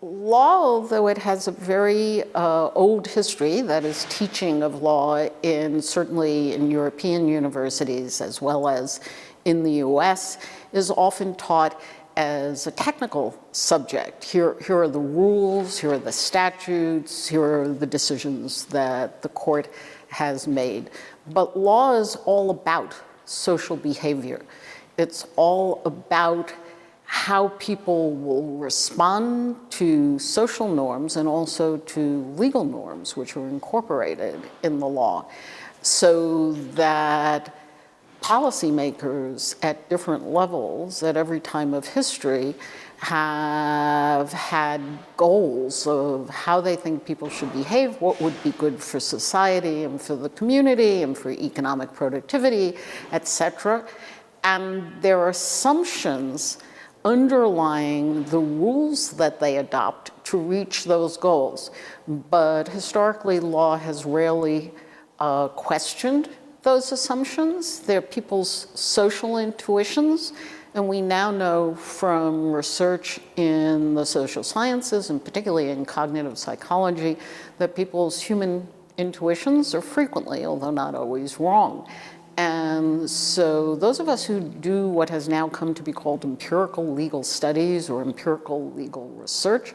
Law, although it has a very old history, that is teaching of law certainly in European universities as well as in the US, is often taught as a technical subject. Here are the rules, here are the statutes, here are the decisions that the court has made. But law is all about social behavior. It's all about how people will respond to social norms and also to legal norms, which are incorporated in the law, so that policymakers at different levels at every time of history have had goals of how they think people should behave, what would be good for society and for the community and for economic productivity, etc. And there are assumptions underlying the rules that they adopt to reach those goals. But historically, law has rarely questioned those assumptions. They're people's social intuitions. And we now know from research in the social sciences, and particularly in cognitive psychology, that people's human intuitions are frequently, although not always, wrong. And so those of us who do what has now come to be called empirical legal studies or empirical legal research,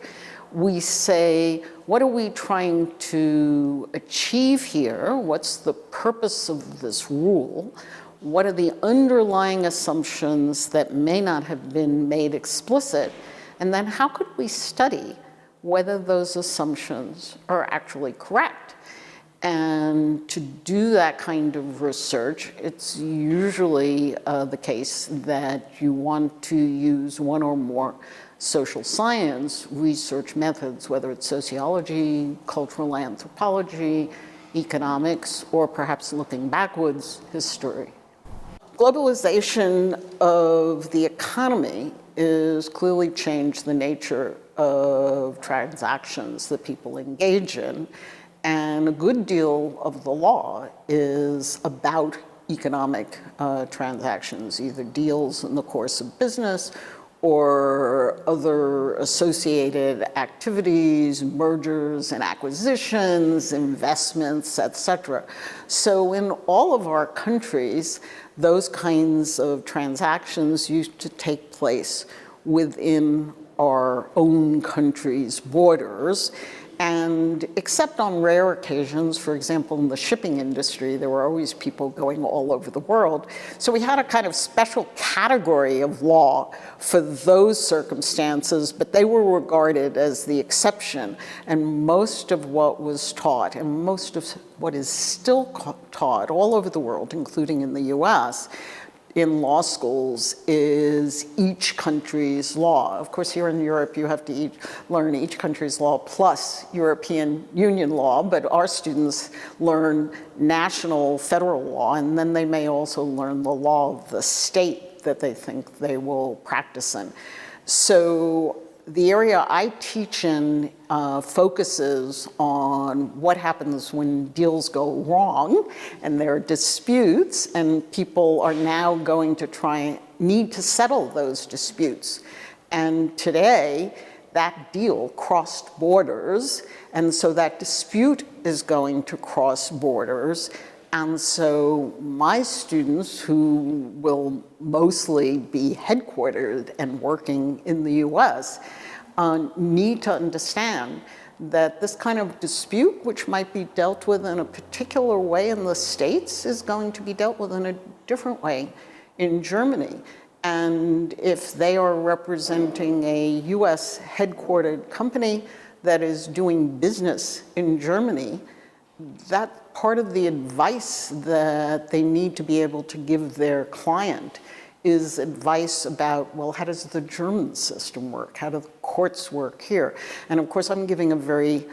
we say, what are we trying to achieve here? What's the purpose of this rule? What are the underlying assumptions that may not have been made explicit? And then how could we study whether those assumptions are actually correct? And to do that kind of research, it's usually the case that you want to use one or more social science research methods, whether it's sociology, cultural anthropology, economics, or perhaps looking backwards, history. Globalization of the economy has clearly changed the nature of transactions that people engage in. And a good deal of the law is about economic transactions, either deals in the course of business or other associated activities, mergers and acquisitions, investments, etc. So in all of our countries, those kinds of transactions used to take place within our own country's borders. And except on rare occasions, for example, in the shipping industry, there were always people going all over the world. So we had a kind of special category of law for those circumstances, but they were regarded as the exception. And most of what was taught, and most of what is still taught all over the world, including in the US, in law schools is each country's law. Of course, here in Europe, you have to learn each country's law plus European Union law, but our students learn national federal law, and then they may also learn the law of the state that they think they will practice in. So the area I teach in focuses on what happens when deals go wrong and there are disputes, and people are now going to need to settle those disputes. And today, that deal crossed borders, and so that dispute is going to cross borders. And so my students, who will mostly be headquartered and working in the US, need to understand that this kind of dispute, which might be dealt with in a particular way in the States, is going to be dealt with in a different way in Germany. And if they are representing a US headquartered company that is doing business in Germany, that part of the advice that they need to be able to give their client is advice about, well, how does the German system work? How do the courts work here? And of course, I'm giving a very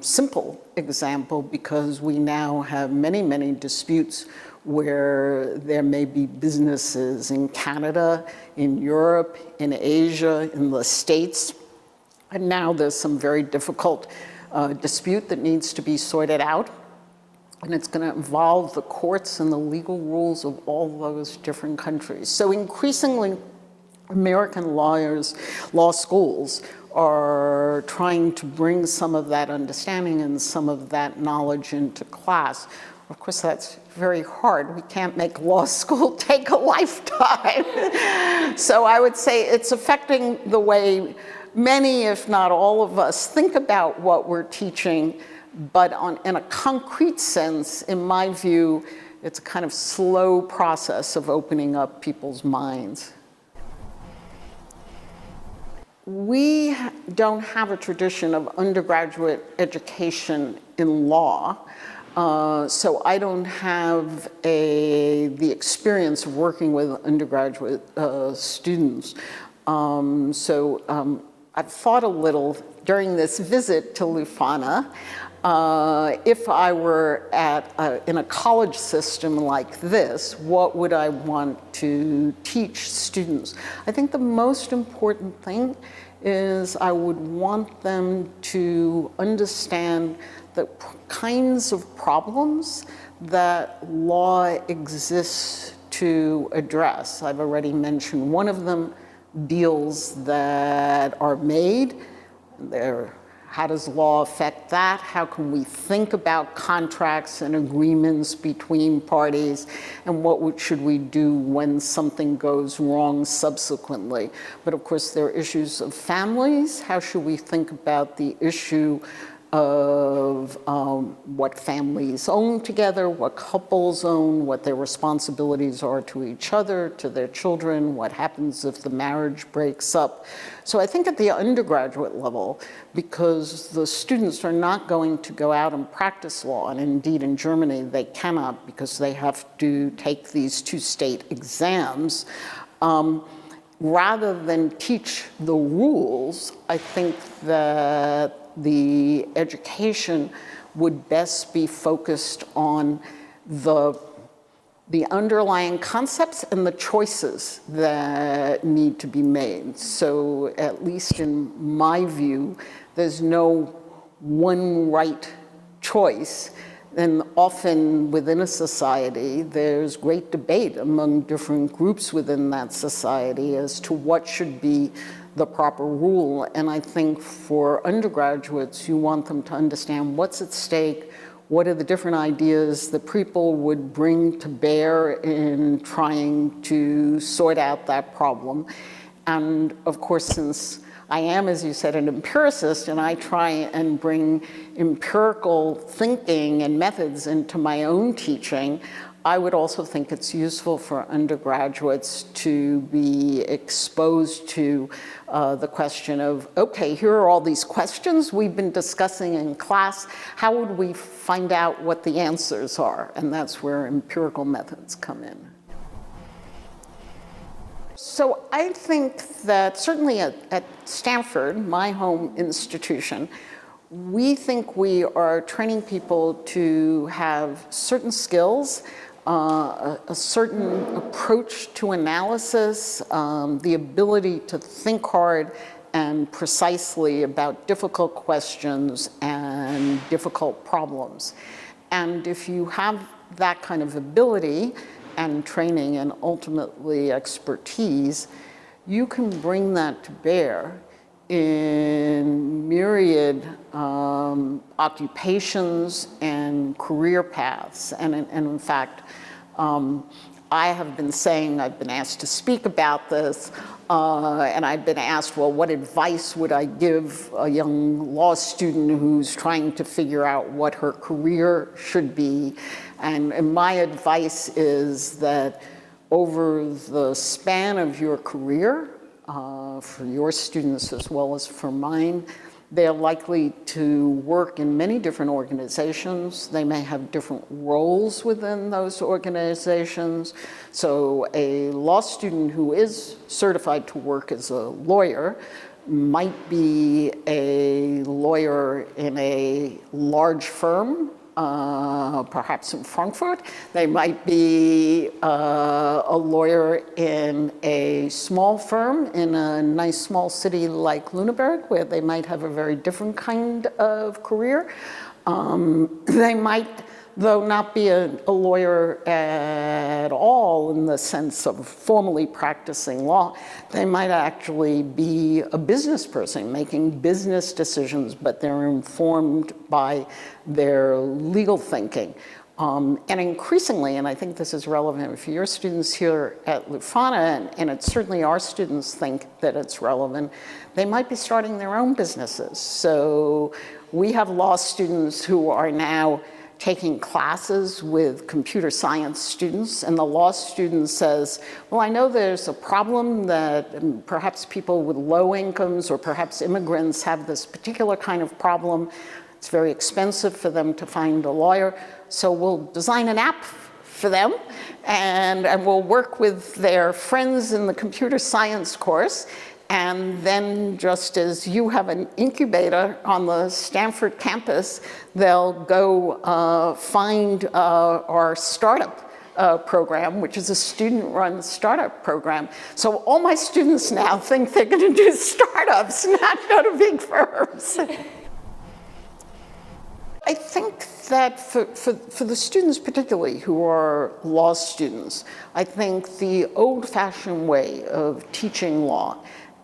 simple example because we now have many, many disputes where there may be businesses in Canada, in Europe, in Asia, in the States. And now there's some very difficult dispute that needs to be sorted out. And it's going to involve the courts and the legal rules of all those different countries. So increasingly, American law schools are trying to bring some of that understanding and some of that knowledge into class. Of course, that's very hard. We can't make law school take a lifetime. So I would say it's affecting the way many, if not all of us, think about what we're teaching, but in a concrete sense, in my view, it's a kind of slow process of opening up people's minds. We don't have a tradition of undergraduate education in law, so I don't have the experience of working with undergraduate students. I've thought a little during this visit to Leuphana, if I were in a college system like this, what would I want to teach students? I think the most important thing is I would want them to understand the kinds of problems that law exists to address. I've already mentioned one of them, deals that are made. How does law affect that? How can we think about contracts and agreements between parties? And what should we do when something goes wrong subsequently? But of course, there are issues of families. How should we think about the issue of what families own together, what couples own, what their responsibilities are to each other, to their children, what happens if the marriage breaks up. So I think at the undergraduate level, because the students are not going to go out and practice law, and indeed in Germany they cannot because they have to take these two state exams, rather than teach the rules, I think that the education would best be focused on the underlying concepts and the choices that need to be made. So at least in my view, there's no one right choice. And often within a society, there's great debate among different groups within that society as to what should be the proper rule. And I think for undergraduates, you want them to understand what's at stake, what are the different ideas that people would bring to bear in trying to sort out that problem. And of course, since I am, as you said, an empiricist, and I try and bring empirical thinking and methods into my own teaching, I would also think it's useful for undergraduates to be exposed to the question of, okay, here are all these questions we've been discussing in class. How would we find out what the answers are? And that's where empirical methods come in. So I think that certainly at Stanford, my home institution, we think we are training people to have certain skills, a certain approach to analysis, the ability to think hard and precisely about difficult questions and difficult problems. And if you have that kind of ability and training and ultimately expertise, you can bring that to bear in myriad occupations and career paths. And in fact, I have been saying, I've been asked to speak about this, and I've been asked, well, what advice would I give a young law student who's trying to figure out what her career should be? And my advice is that over the span of your career, for your students as well as for mine, they're likely to work in many different organizations. They may have different roles within those organizations. So a law student who is certified to work as a lawyer might be a lawyer in a large firm, perhaps in Frankfurt. They might be a lawyer in a small firm in a nice small city like Lüneburg, where they might have a very different kind of career. They might though not be a lawyer at all in the sense of formally practicing law. They might actually be a business person making business decisions, but they're informed by their legal thinking. And increasingly, and I think this is relevant for your students here at Leuphana, and it's certainly our students think that it's relevant, they might be starting their own businesses. So we have law students who are now taking classes with computer science students, and the law student says, well, I know there's a problem that perhaps people with low incomes or perhaps immigrants have this particular kind of problem. It's very expensive for them to find a lawyer, so we'll design an app for them, and we'll work with their friends in the computer science course. And then, just as you have an incubator on the Stanford campus, they'll go find our startup program, which is a student-run startup program. So all my students now think they're going to do startups, not go to big firms. I think that for the students particularly who are law students, I think the old-fashioned way of teaching law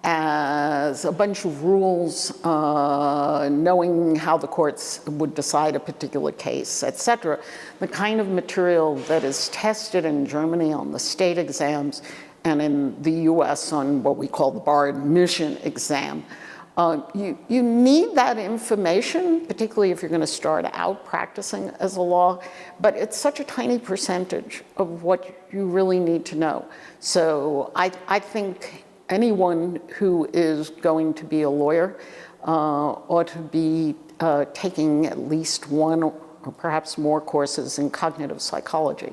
as a bunch of rules, knowing how the courts would decide a particular case, et cetera, the kind of material that is tested in Germany on the state exams and in the US on what we call the bar admission exam. You need that information, particularly if you're going to start out practicing as a law, but it's such a tiny percentage of what you really need to know. So I think anyone who is going to be a lawyer ought to be taking at least one or perhaps more courses in cognitive psychology.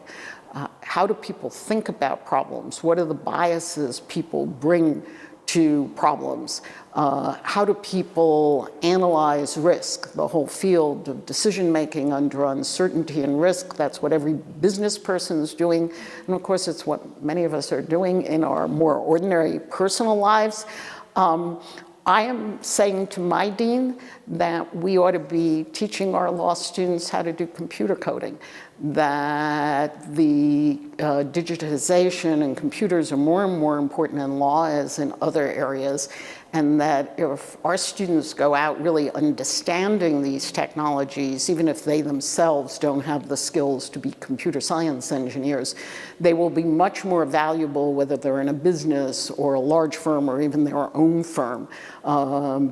How do people think about problems? What are the biases people bring to problems? How do people analyze risk? The whole field of decision-making under uncertainty and risk, that's what every business person is doing. And of course, it's what many of us are doing in our more ordinary personal lives. I am saying to my dean that we ought to be teaching our law students how to do computer coding, that the digitization and computers are more and more important in law as in other areas, and that if our students go out really understanding these technologies, even if they themselves don't have the skills to be computer science engineers, they will be much more valuable whether they're in a business or a large firm or even their own firm,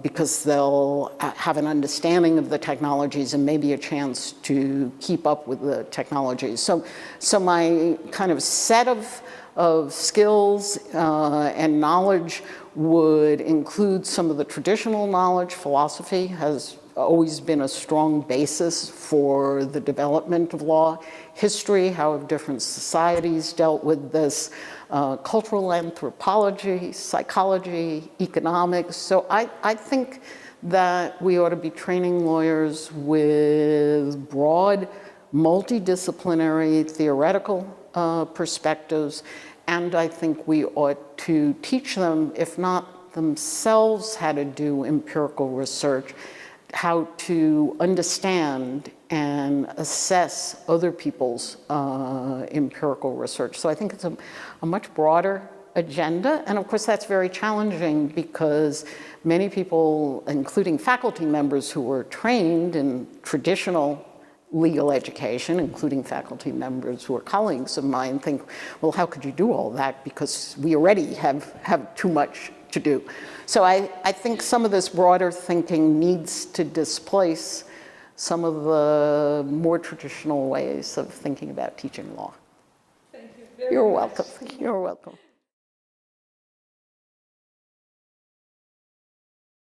because they'll have an understanding of the technologies and maybe a chance to keep up with the technologies. So my kind of set of skills and knowledge would include some of the traditional knowledge. Philosophy has always been a strong basis for the development of law. History, how have different societies dealt with this, cultural anthropology, psychology, economics. So I think that we ought to be training lawyers with broad, multidisciplinary theoretical perspectives, and I think we ought to teach them, if not themselves how to do empirical research, how to understand and assess other people's empirical research. So I think it's a much broader agenda, and of course that's very challenging because many people, including faculty members who were trained in traditional legal education, including faculty members who are colleagues of mine, think, well, how could you do all that? Because we already have too much to do. So I think some of this broader thinking needs to displace some of the more traditional ways of thinking about teaching law. Thank you very much. You're welcome. You're welcome.